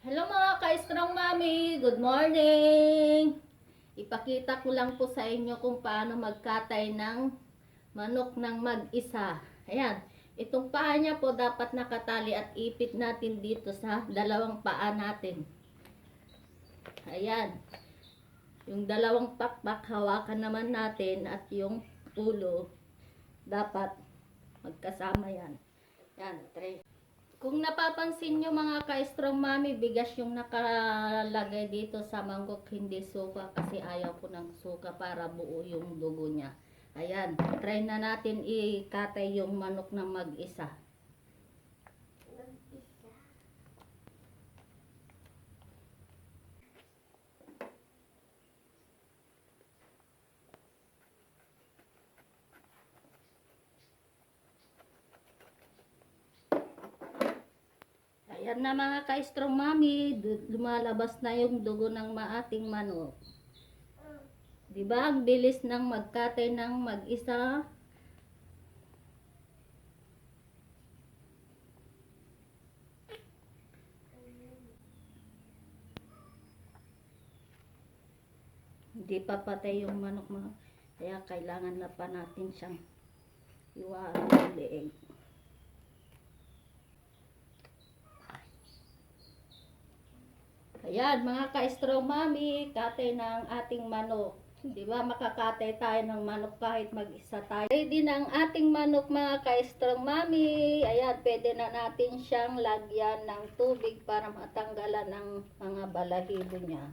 Hello mga ka-strong mami, good morning! Ipakita ko lang po sa inyo kung paano magkatay ng manok ng mag-isa. Ayan, itong paa niya po dapat nakatali at ipit natin dito sa dalawang paa natin. Ayan, yung dalawang pakpak hawakan naman natin at yung ulo dapat magkasama yan. Yan, tray. Kung napapansin nyo mga ka-strong mami, bigas yung nakalagay dito sa mangkok, hindi suka kasi ayaw ko ng suka para buo yung dugo niya. Ayan, try na natin ikatay yung manok na mag-isa. Ayan na mga ka-strong mami, lumalabas na yung dugo ng ating manok. Diba, ang bilis ng magkatay ng mag-isa. Hindi pa patay yung manok mga. Kaya kailangan na pa natin siyang iwanan ng leeg. Ayan, mga ka-strong mami, katay ng ating manok. Di ba makakatay tayo ng manok kahit mag-isa tayo. Ready na ang ating manok mga ka-strong mami. Ayan, pwede na natin siyang lagyan ng tubig para matanggalan ng mga balahibo niya.